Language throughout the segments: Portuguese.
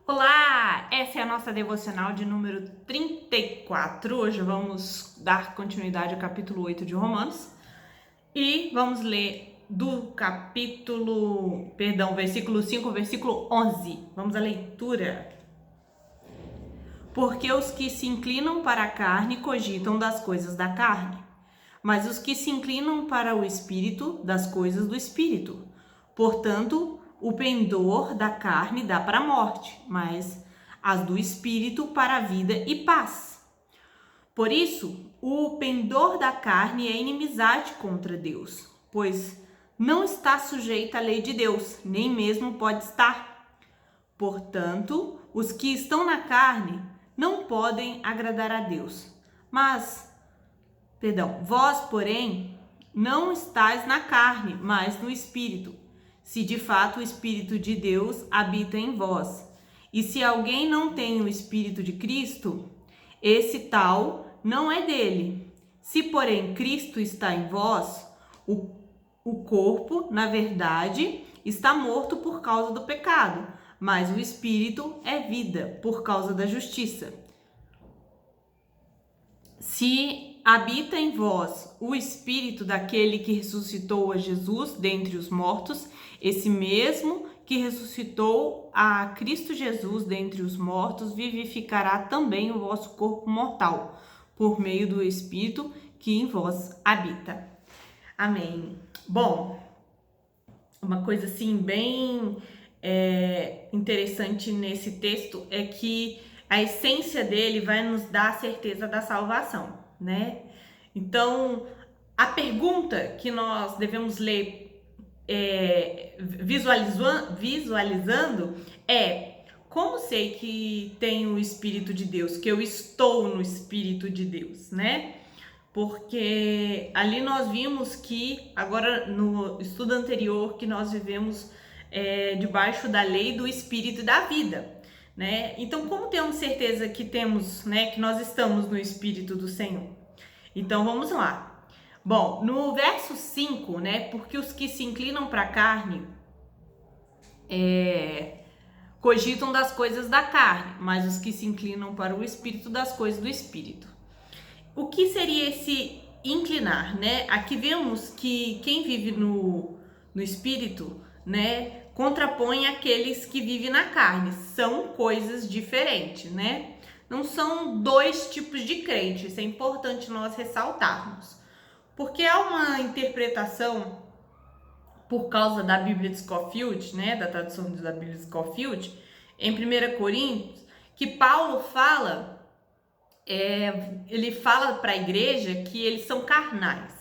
Olá! Essa é a nossa devocional de número 34. Hoje vamos dar continuidade ao capítulo 8 de Romanos e vamos ler do versículo 5 ao versículo 11. Vamos à leitura. Porque os que se inclinam para a carne cogitam das coisas da carne, mas os que se inclinam para o Espírito, das coisas do Espírito. Portanto, o pendor da carne dá para a morte, mas as do Espírito para a vida e paz. Por isso, o pendor da carne é inimizade contra Deus, pois não está sujeita à lei de Deus, nem mesmo pode estar. Portanto, os que estão na carne não podem agradar a Deus. Vós, porém, não estáis na carne, mas no Espírito, se de fato o Espírito de Deus habita em vós. E se alguém não tem o Espírito de Cristo, esse tal não é dele. Se, porém, Cristo está em vós, o corpo, na verdade, está morto por causa do pecado, mas o Espírito é vida por causa da justiça. Se habita em vós o Espírito daquele que ressuscitou a Jesus dentre os mortos, esse mesmo que ressuscitou a Cristo Jesus dentre os mortos, vivificará também o vosso corpo mortal, por meio do Espírito que em vós habita. Amém. Bom, uma coisa assim bem interessante nesse texto é que a essência dele vai nos dar a certeza da salvação, né? Então, a pergunta que nós devemos ler visualizando é: como sei que tenho o Espírito de Deus, que eu estou no Espírito de Deus, né? Porque ali nós vimos que, agora no estudo anterior, que nós vivemos debaixo da lei do Espírito e da vida, né? Então, como temos certeza que temos, né, que nós estamos no Espírito do Senhor? Então, vamos lá. Bom, no verso 5, né, porque os que se inclinam para a carne cogitam das coisas da carne, mas os que se inclinam para o Espírito, das coisas do Espírito. O que seria esse inclinar, né? Aqui vemos que quem vive no Espírito, né, contrapõe aqueles que vivem na carne. São coisas diferentes, né? Não são dois tipos de crente. Isso é importante nós ressaltarmos. Porque há uma interpretação, por causa da Bíblia de Scofield, né, da tradução da Bíblia de Scofield, em 1 Coríntios, que Paulo fala, ele fala para a igreja que eles são carnais,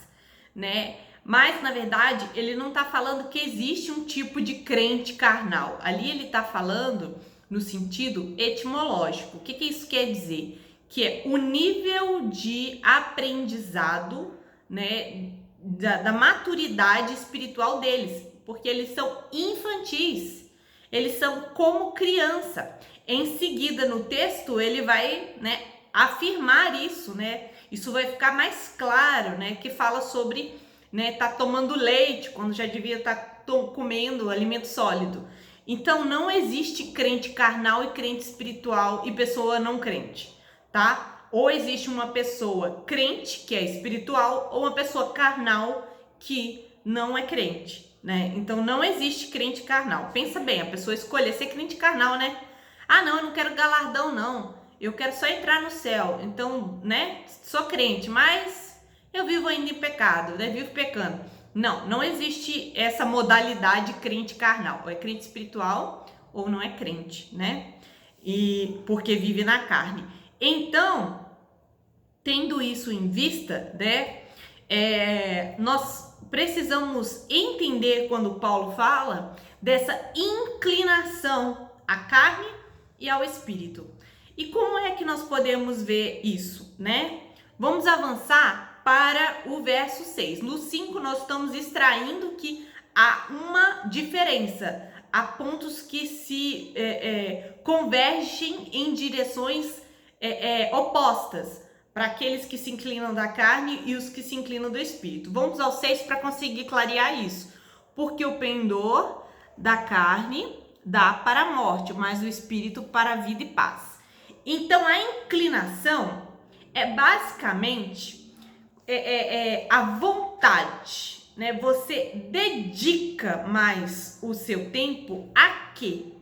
né? Mas, na verdade, ele não está falando que existe um tipo de crente carnal. Ali ele está falando no sentido etimológico. O que isso quer dizer? Que é o nível de aprendizado, né, da maturidade espiritual deles, porque eles são infantis, eles são como criança. Em seguida, no texto, ele vai, né, afirmar isso, né? Isso vai ficar mais claro, né? Que fala sobre, né, tá tomando leite quando já devia estar comendo alimento sólido. Então, não existe crente carnal e crente espiritual e pessoa não crente, tá? Ou existe uma pessoa crente, que é espiritual, ou uma pessoa carnal, que não é crente, né? Então, não existe crente carnal. Pensa bem, a pessoa escolher ser crente carnal, né? Ah, não, eu não quero galardão, não. Eu quero só entrar no céu. Então, né? Sou crente, mas eu vivo ainda em pecado, né? Vivo pecando. Não existe essa modalidade crente carnal. Ou é crente espiritual, ou não é crente, né? E porque vive na carne. Então, tendo isso em vista, né, nós precisamos entender quando Paulo fala dessa inclinação à carne e ao espírito. E como é que nós podemos ver isso, né? Vamos avançar para o verso 6. No 5 nós estamos extraindo que há uma diferença, há pontos que se convergem em direções opostas para aqueles que se inclinam da carne e os que se inclinam do espírito. Vamos ao 6 para conseguir clarear isso. Porque o pendor da carne dá para a morte, mas o espírito para a vida e paz. Então a inclinação é basicamente a vontade, né? Você dedica mais o seu tempo a quê?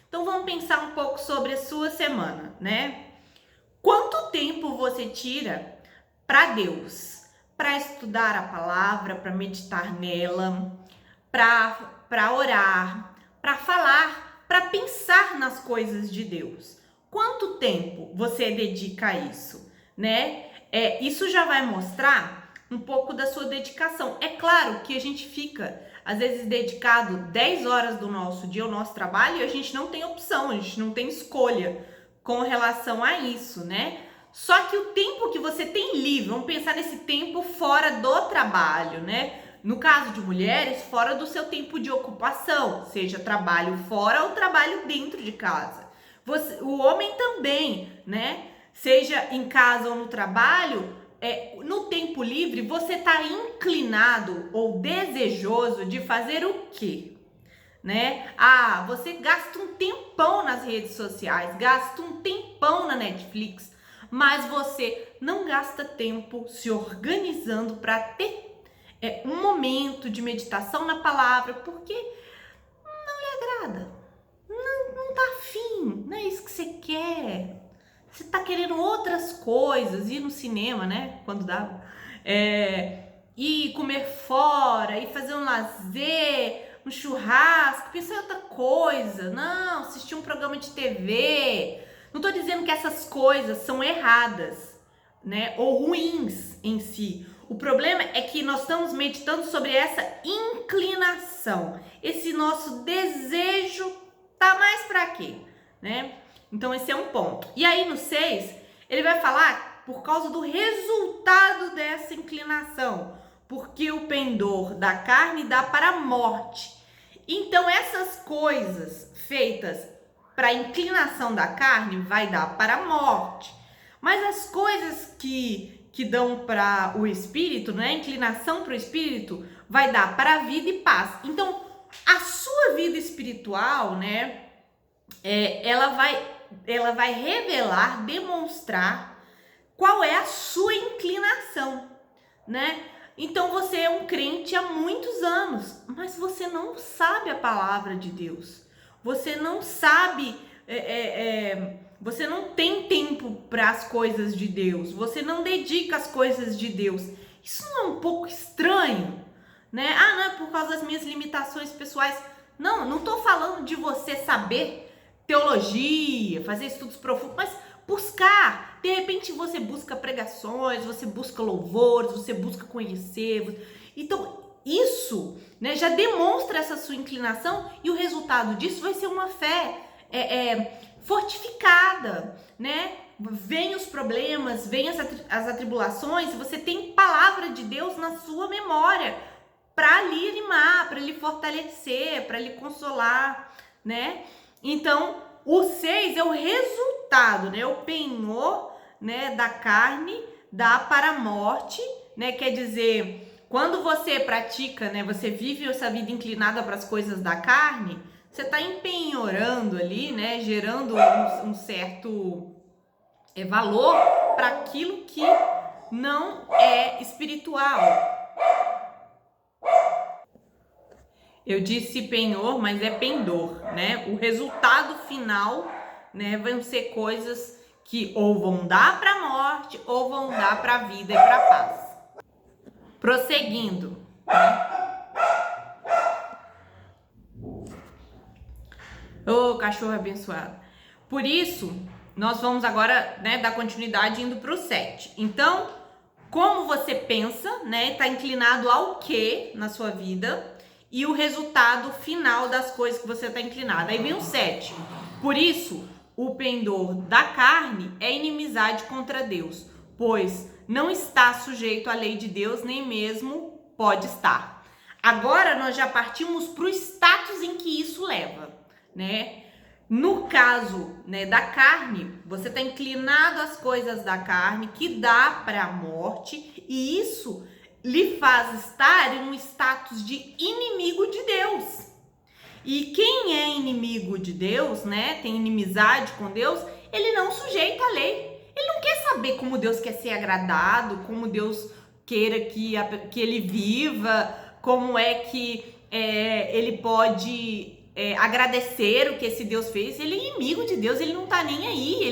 Então vamos pensar um pouco sobre a sua semana, né? Quanto tempo você tira para Deus? Para estudar a palavra, para meditar nela, para orar, para falar, para pensar nas coisas de Deus. Quanto tempo você dedica a isso, né? Isso já vai mostrar um pouco da sua dedicação. É claro que a gente fica, às vezes, dedicado 10 horas do nosso dia ao nosso trabalho e a gente não tem opção, a gente não tem escolha com relação a isso, né? Só que o tempo que você tem livre, vamos pensar nesse tempo fora do trabalho, né? No caso de mulheres, fora do seu tempo de ocupação, seja trabalho fora ou trabalho dentro de casa. O homem também, né? Seja em casa ou no trabalho, no tempo livre, você está inclinado ou desejoso de fazer o quê? Né? Você gasta um tempão nas redes sociais, gasta um tempão na Netflix, mas você não gasta tempo se organizando para ter um momento de meditação na palavra, porque não lhe agrada, não tá afim, não é isso que você quer. Você tá querendo outras coisas, ir no cinema, né? Quando dá. Ir comer fora, ir fazer um lazer, um churrasco, pensar em outra coisa. Não, assistir um programa de TV. Não tô dizendo que essas coisas são erradas, né? Ou ruins em si. O problema é que nós estamos meditando sobre essa inclinação. Esse nosso desejo tá mais pra quê, né? Então esse é um ponto. E aí no 6, ele vai falar por causa do resultado dessa inclinação. Porque o pendor da carne dá para a morte. Então essas coisas feitas para a inclinação da carne vai dar para a morte. Mas as coisas que dão para o espírito, né? A inclinação para o espírito vai dar para a vida e paz. Então a sua vida espiritual, né? Ela vai revelar, demonstrar qual é a sua inclinação, né? Então você é um crente há muitos anos, mas você não sabe a palavra de Deus. Você não sabe, você não tem tempo para as coisas de Deus. Você não dedica as coisas de Deus. Isso não é um pouco estranho, né? Não é por causa das minhas limitações pessoais. Não tô falando de você saber teologia, fazer estudos profundos, mas buscar. De repente você busca pregações, você busca louvores, você busca conhecer. Então isso, né, já demonstra essa sua inclinação e o resultado disso vai ser uma fé fortificada, né? Vem os problemas, vem as atribulações, você tem palavra de Deus na sua memória para lhe animar, para lhe fortalecer, para lhe consolar, né? Então, o 6 é o resultado, né? O penhor, né, da carne dá para a morte, né? Quer dizer, quando você pratica, né, você vive essa vida inclinada para as coisas da carne, você está empenhorando ali, né, gerando um certo valor para aquilo que não é espiritual. Eu disse penhor, mas é pendor, né? O resultado final, né, vão ser coisas que ou vão dar para a morte ou vão dar para a vida e para a paz. Prosseguindo, né? Ô, cachorro abençoado. Por isso, nós vamos agora, né, dar continuidade indo para o 7. Então, como você pensa, né, tá inclinado ao que na sua vida e o resultado final das coisas que você está inclinado. Aí vem o 7. Por isso, o pendor da carne é inimizade contra Deus, pois não está sujeito à lei de Deus, nem mesmo pode estar. Agora nós já partimos para o status em que isso leva, né? No caso, né, da carne, você está inclinado às coisas da carne, que dá para a morte, e isso lhe faz estar em um status de inimigo de Deus. E quem é inimigo de Deus, né, tem inimizade com Deus, ele não sujeita a lei. Ele não quer saber como Deus quer ser agradado, como Deus queira que ele viva, como é que ele pode agradecer o que esse Deus fez. Ele é inimigo de Deus, ele não tá nem aí.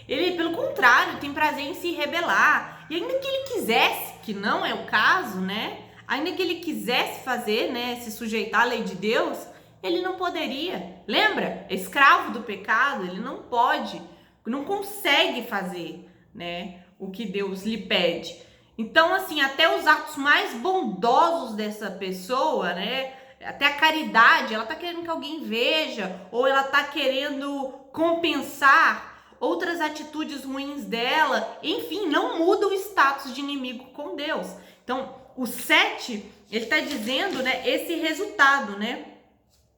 Ele, pelo contrário, tem prazer em se rebelar. E ainda que ele quisesse, que não é o caso, né? Ainda que ele quisesse fazer, né, se sujeitar à lei de Deus, ele não poderia. Lembra? É escravo do pecado, ele não pode, não consegue fazer, né, o que Deus lhe pede. Então, assim, até os atos mais bondosos dessa pessoa, né, até a caridade, ela tá querendo que alguém veja, ou ela tá querendo compensar outras atitudes ruins dela, enfim, não muda o status de inimigo com Deus. Então, o 7, ele tá dizendo, né, esse resultado, né?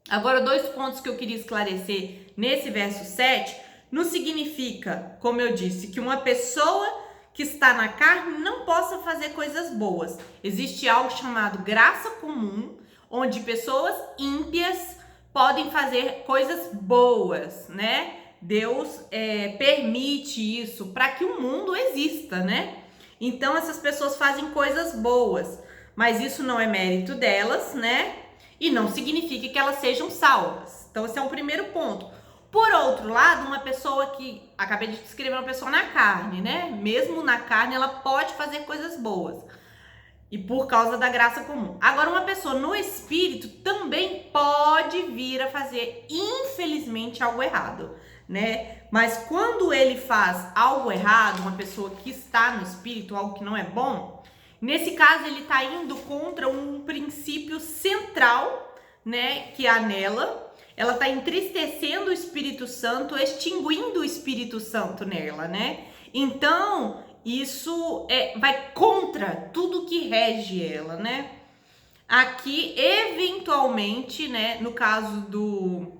Agora, 2 pontos que eu queria esclarecer nesse verso 7, não significa, como eu disse, que uma pessoa que está na carne não possa fazer coisas boas. Existe algo chamado graça comum, onde pessoas ímpias podem fazer coisas boas, né? Deus permite isso para que o mundo exista, né? Então, essas pessoas fazem coisas boas, mas isso não é mérito delas, né? E não significa que elas sejam salvas. Então, esse é um primeiro ponto. Por outro lado, uma pessoa que, acabei de descrever uma pessoa na carne, né? Mesmo na carne, ela pode fazer coisas boas. E por causa da graça comum. Agora, uma pessoa no espírito também pode vir a fazer, infelizmente, algo errado, né? Mas quando ele faz algo errado, uma pessoa que está no espírito, algo que não é bom, nesse caso ele está indo contra um princípio central, né, que há nela. Ela está entristecendo o Espírito Santo, extinguindo o Espírito Santo nela, né? Então, isso vai contra tudo que rege ela, né? Aqui, eventualmente, né, no caso do...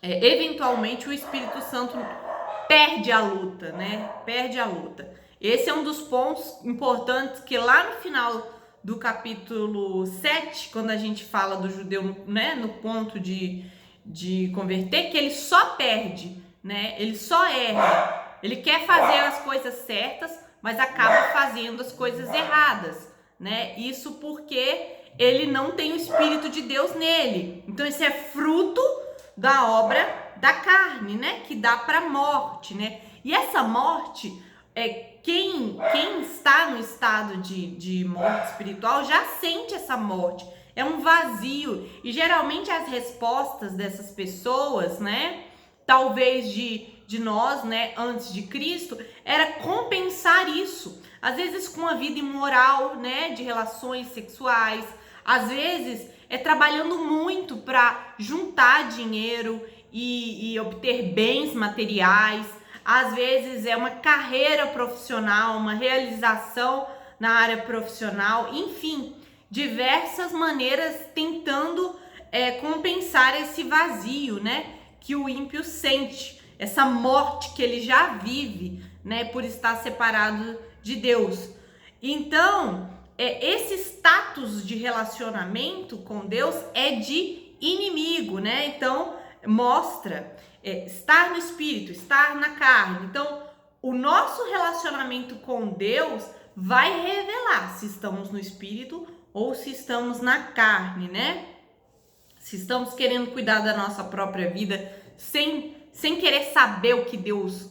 eventualmente o Espírito Santo perde a luta, né? Perde a luta. Esse é um dos pontos importantes que lá no final do capítulo 7, quando a gente fala do judeu, né, no ponto de converter, que ele só perde, né? Ele só erra. Ele quer fazer as coisas certas, mas acaba fazendo as coisas erradas, né? Isso porque ele não tem o Espírito de Deus nele. Então, isso é fruto da obra da carne, né? Que dá para morte, né? E essa morte, quem está no estado de morte espiritual já sente essa morte. É um vazio. E geralmente as respostas dessas pessoas, né? Talvez de nós, né? Antes de Cristo, era compensar isso. Às vezes com a vida imoral, né? De relações sexuais. Às vezes trabalhando muito para juntar dinheiro e obter bens materiais. Às vezes é uma carreira profissional, uma realização na área profissional, enfim, diversas maneiras tentando compensar esse vazio, né, que o ímpio sente, essa morte que ele já vive, né, por estar separado de Deus. Então, esse status de relacionamento com Deus é de inimigo, né? Então, mostra estar no espírito, estar na carne. Então, o nosso relacionamento com Deus vai revelar se estamos no espírito ou se estamos na carne, né? Se estamos querendo cuidar da nossa própria vida sem querer saber o que Deus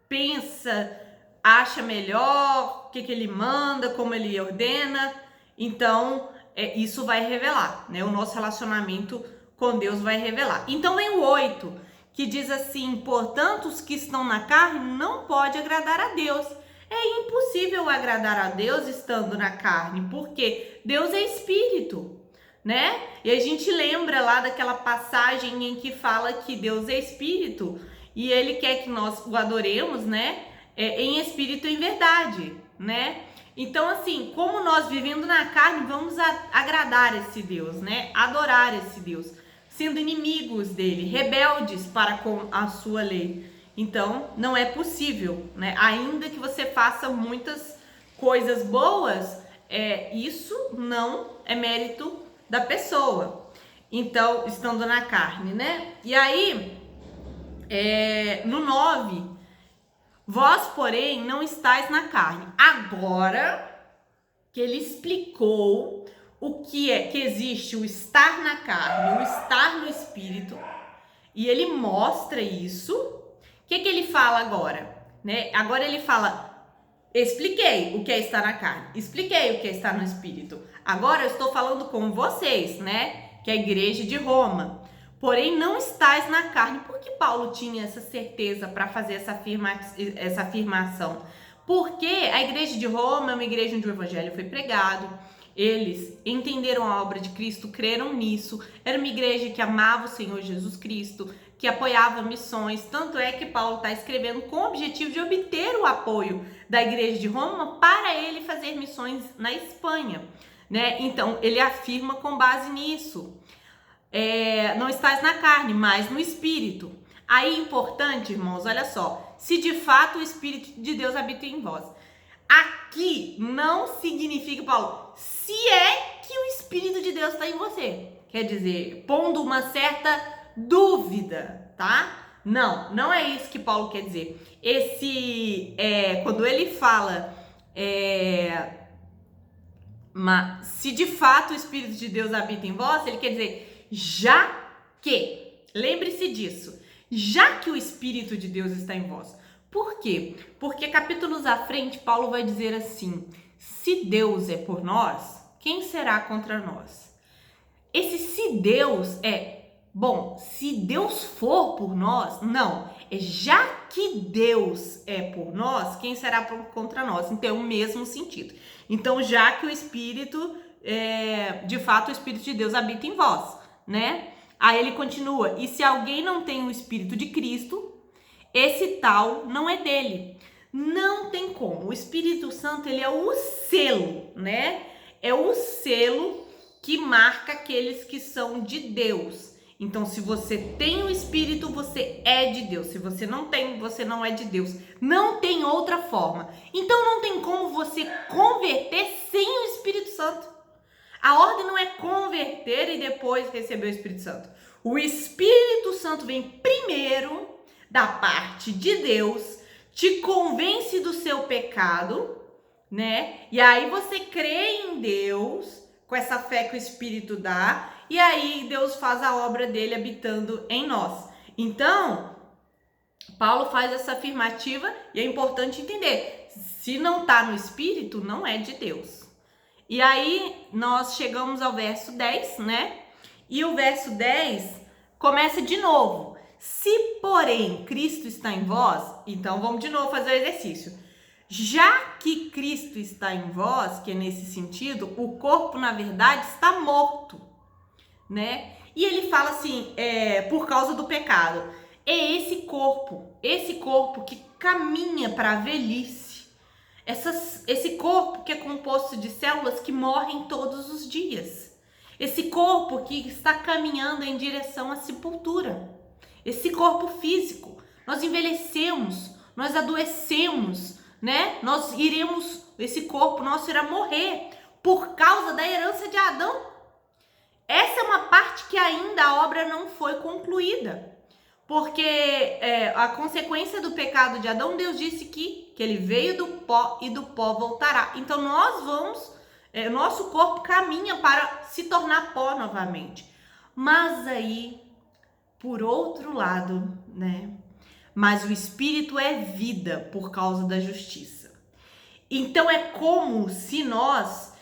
pensa, acha melhor, o que ele manda, como ele ordena. Então, isso vai revelar, né? O nosso relacionamento com Deus vai revelar. Então, vem o 8, que diz assim: portanto, os que estão na carne não podem agradar a Deus. É impossível agradar a Deus estando na carne, porque Deus é espírito, né? E a gente lembra lá daquela passagem em que fala que Deus é espírito e ele quer que nós o adoremos, né? Em espírito e em verdade, né? Então, assim, como nós vivendo na carne, vamos agradar esse Deus, né? Adorar esse Deus, sendo inimigos dele, rebeldes para com a sua lei. Então, não é possível, né? Ainda que você faça muitas coisas boas, isso não é mérito da pessoa. Então, estando na carne, né? E aí, no 9, vós, porém, não estáis na carne. Agora que ele explicou o que é que existe o estar na carne, o estar no espírito, e ele mostra isso. O que ele fala agora? Né? Agora ele fala: expliquei o que é estar na carne, expliquei o que é estar no espírito. Agora eu estou falando com vocês, né? Que é a igreja de Roma. Porém, não estáis na carne. Por que Paulo tinha essa certeza para fazer essa afirmação? Porque a igreja de Roma é uma igreja onde o evangelho foi pregado. Eles entenderam a obra de Cristo, creram nisso. Era uma igreja que amava o Senhor Jesus Cristo, que apoiava missões. Tanto é que Paulo está escrevendo com o objetivo de obter o apoio da igreja de Roma para ele fazer missões na Espanha, né? Então, ele afirma com base nisso. Não estás na carne, mas no espírito. Aí, importante, irmãos, olha só. Se de fato o Espírito de Deus habita em vós. Aqui não significa, Paulo, se é que o Espírito de Deus está em você. Quer dizer, pondo uma certa dúvida, tá? Não é isso que Paulo quer dizer. Quando ele fala, se de fato o Espírito de Deus habita em vós, ele quer dizer, já que, lembre-se disso, já que o Espírito de Deus está em vós. Por quê? Porque capítulos à frente, Paulo vai dizer assim: se Deus é por nós, quem será contra nós? Esse se Deus se Deus for por nós, não. Já que Deus é por nós, quem será contra nós? Então, é o mesmo sentido. Então, já que o Espírito, de fato, o Espírito de Deus habita em vós, né? Aí ele continua: e se alguém não tem o Espírito de Cristo, esse tal não é dele. Não tem como. O Espírito Santo, ele é o selo, né? É o selo que marca aqueles que são de Deus. Então, se você tem o Espírito, você é de Deus. Se você não tem, você não é de Deus. Não tem outra forma. Então, não tem como você converter sem o Espírito Santo. A ordem não é converter e depois receber o Espírito Santo. O Espírito Santo vem primeiro da parte de Deus, te convence do seu pecado, né? E aí você crê em Deus, com essa fé que o Espírito dá, e aí Deus faz a obra dele habitando em nós. Então, Paulo faz essa afirmativa e é importante entender: se não está no Espírito, não é de Deus. E aí nós chegamos ao verso 10, né? E o verso 10 começa de novo. Se, porém, Cristo está em vós, então vamos de novo fazer o exercício. Já que Cristo está em vós, que é nesse sentido, o corpo, na verdade, está morto, né? E ele fala assim, por causa do pecado. É esse corpo que caminha para a velhice. Esse corpo que é composto de células que morrem todos os dias. Esse corpo que está caminhando em direção à sepultura. Esse corpo físico. Nós envelhecemos, nós adoecemos, né? Esse corpo nosso irá morrer por causa da herança de Adão. Essa é uma parte que ainda a obra não foi concluída. Porque a consequência do pecado de Adão, Deus disse que ele veio do pó e do pó voltará. Então nosso corpo caminha para se tornar pó novamente. Mas aí, por outro lado, né? Mas o Espírito é vida por causa da justiça. Então é como se nós...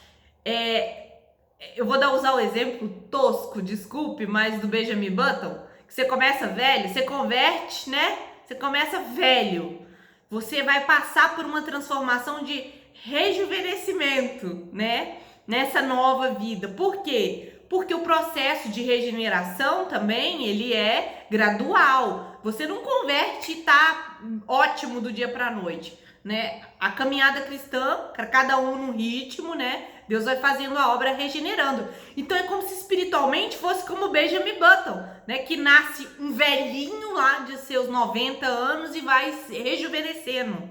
eu vou usar o exemplo tosco, desculpe, mas do Benjamin Button. Que você começa velho, você converte, né? Você começa velho. Você vai passar por uma transformação de rejuvenescimento, né? Nessa nova vida. Por quê? Porque o processo de regeneração também, ele é gradual. Você não converte e tá ótimo do dia para a noite, né? A caminhada cristã, cada um no ritmo, né? Deus vai fazendo a obra regenerando. Então é como se espiritualmente fosse como Benjamin Button, né? Que nasce um velhinho lá de seus 90 anos e vai rejuvenescendo.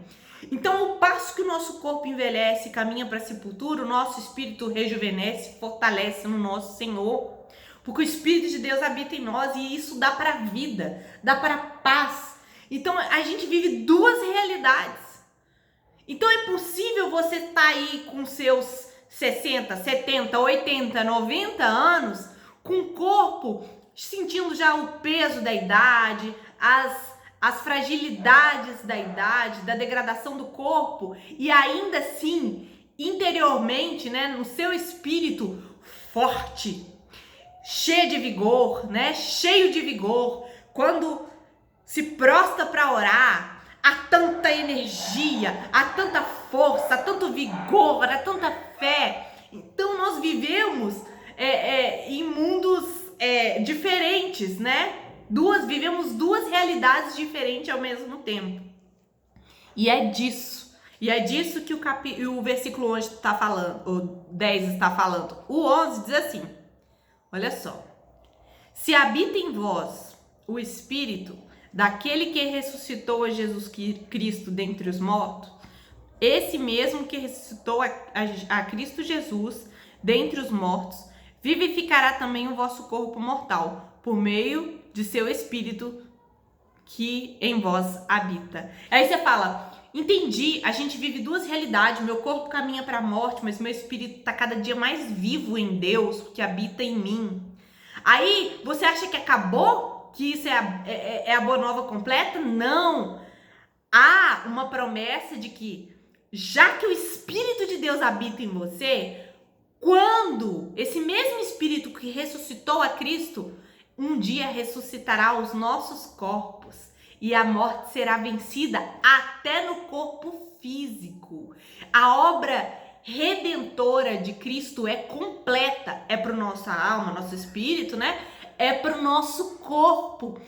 Então, o passo que o nosso corpo envelhece e caminha para a sepultura, o nosso espírito rejuvenesce, fortalece no nosso Senhor. porque o Espírito de Deus habita em nós e isso dá para vida, dá para paz. Então a gente vive duas realidades. Então é possível você estar aí com seus 60, 70, 80, 90 anos, com o corpo sentindo já o peso da idade, as fragilidades da idade, da degradação do corpo, e ainda assim, interiormente, né, no seu espírito forte, cheio de vigor, né, cheio de vigor, quando se prostra para orar, há tanta energia, há tanta força, há tanto vigor, há tanta fé. Então nós vivemos em mundos diferentes, né? Vivemos duas realidades diferentes ao mesmo tempo. E é disso que o versículo 11 está falando, o 10 está falando. O 11 diz assim, olha só. Se habita em vós o Espírito daquele que ressuscitou a Jesus Cristo dentre os mortos, esse mesmo que ressuscitou a Cristo Jesus dentre os mortos, vivificará também o vosso corpo mortal, por meio de seu Espírito que em vós habita. Aí você fala, entendi, a gente vive duas realidades, meu corpo caminha para a morte, mas meu espírito está cada dia mais vivo em Deus, que habita em mim. Aí você acha que acabou? Que isso é a boa nova completa? Não! Há uma promessa de que, já que o Espírito de Deus habita em você, quando esse mesmo Espírito que ressuscitou a Cristo, um dia ressuscitará os nossos corpos e a morte será vencida até no corpo físico. A obra redentora de Cristo é completa, é para nossa alma, nosso espírito, né? É para o nosso corpo,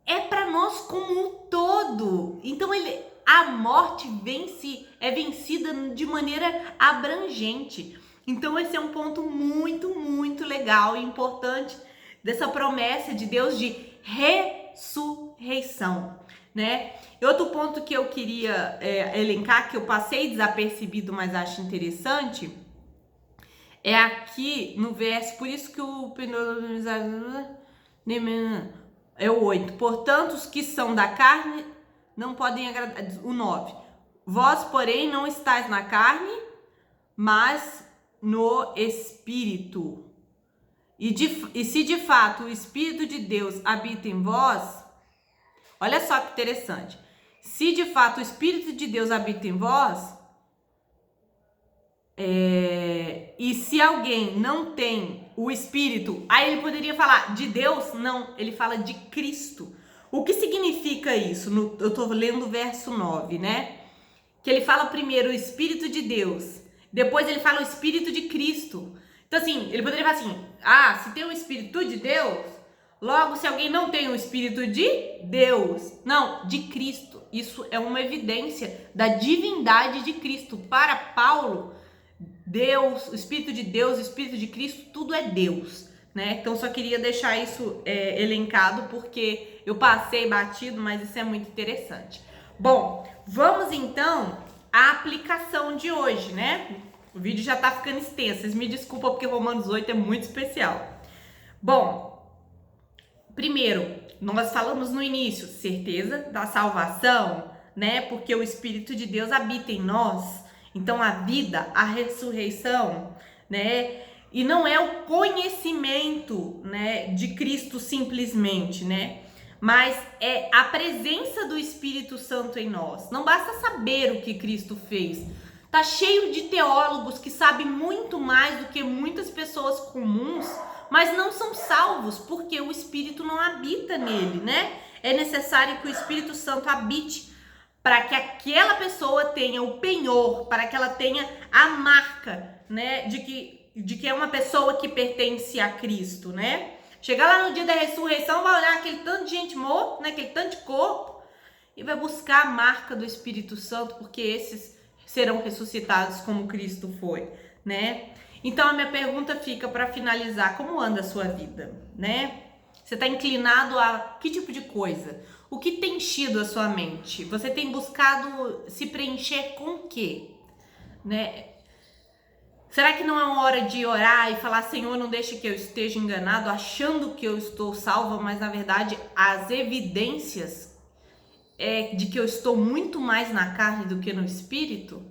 é para nós como um todo. Então a morte é vencida de maneira abrangente. Então esse é um ponto muito, muito legal e importante dessa promessa de Deus de ressurreição, né? E outro ponto que eu queria elencar, que eu passei desapercebido, mas acho interessante, é aqui no verso, por isso que é o 8. Portanto, os que são da carne não podem agradar. O 9. Vós, porém, não estáis na carne, mas no Espírito. E se de fato o Espírito de Deus habita em vós, olha só que interessante. Se de fato o Espírito de Deus habita em vós, e se alguém não tem o Espírito, aí ele poderia falar de Deus? Não, ele fala de Cristo. O que significa isso? Eu tô lendo o verso 9, né? Que ele fala primeiro o Espírito de Deus, depois ele fala o Espírito de Cristo. Então assim, ele poderia falar assim, se tem o Espírito de Deus, logo se alguém não tem o Espírito de Deus, não, de Cristo. Isso é uma evidência da divindade de Cristo. Para Paulo, Deus, o Espírito de Deus, o Espírito de Cristo, tudo é Deus, né? Então só queria deixar isso elencado porque eu passei batido, mas isso é muito interessante. Bom, vamos então à aplicação de hoje, né? O vídeo já tá ficando extenso, vocês me desculpam porque Romanos 8 é muito especial. Bom, primeiro, nós falamos no início, certeza da salvação, né? Porque o Espírito de Deus habita em nós. Então a vida, a ressurreição, né? E não é o conhecimento, né, de Cristo simplesmente, né? Mas é a presença do Espírito Santo em nós. Não basta saber o que Cristo fez. Tá cheio de teólogos que sabem muito mais do que muitas pessoas comuns, mas não são salvos porque o Espírito não habita nele, né? É necessário que o Espírito Santo habite para que aquela pessoa tenha o penhor, para que ela tenha a marca, né, de que é uma pessoa que pertence a Cristo, né? Chegar lá no dia da ressurreição, vai olhar aquele tanto de gente morta, né, aquele tanto de corpo, e vai buscar a marca do Espírito Santo, porque esses serão ressuscitados como Cristo foi, né? Então a minha pergunta fica para finalizar, como anda a sua vida, né? Você está inclinado a que tipo de coisa? O que tem enchido a sua mente? Você tem buscado se preencher com o quê? Né? Será que não é uma hora de orar e falar, Senhor, não deixe que eu esteja enganado, achando que eu estou salva, mas na verdade as evidências de que eu estou muito mais na carne do que no espírito?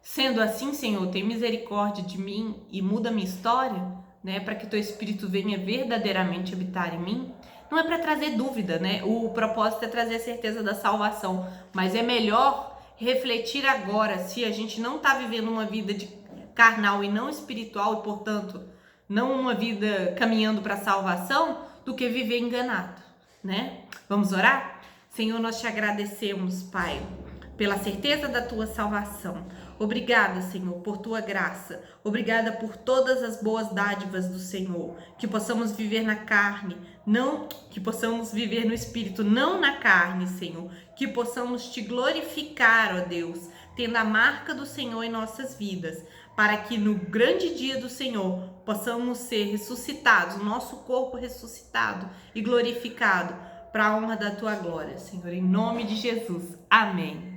Sendo assim, Senhor, tem misericórdia de mim e muda minha história, né? Para que teu espírito venha verdadeiramente habitar em mim. Não é para trazer dúvida, né? O propósito é trazer a certeza da salvação, mas é melhor refletir agora se a gente não está vivendo uma vida de carnal e não espiritual e, portanto, não uma vida caminhando para a salvação, do que viver enganado, né? Vamos orar? Senhor, nós te agradecemos, Pai, pela certeza da tua salvação. Obrigada, Senhor, por tua graça. Obrigada por todas as boas dádivas do Senhor. Que possamos viver na carne, não que possamos viver no espírito, não na carne, Senhor. Que possamos te glorificar, ó Deus, tendo a marca do Senhor em nossas vidas, para que no grande dia do Senhor possamos ser ressuscitados, nosso corpo ressuscitado e glorificado para a honra da tua glória, Senhor, em nome de Jesus. Amém.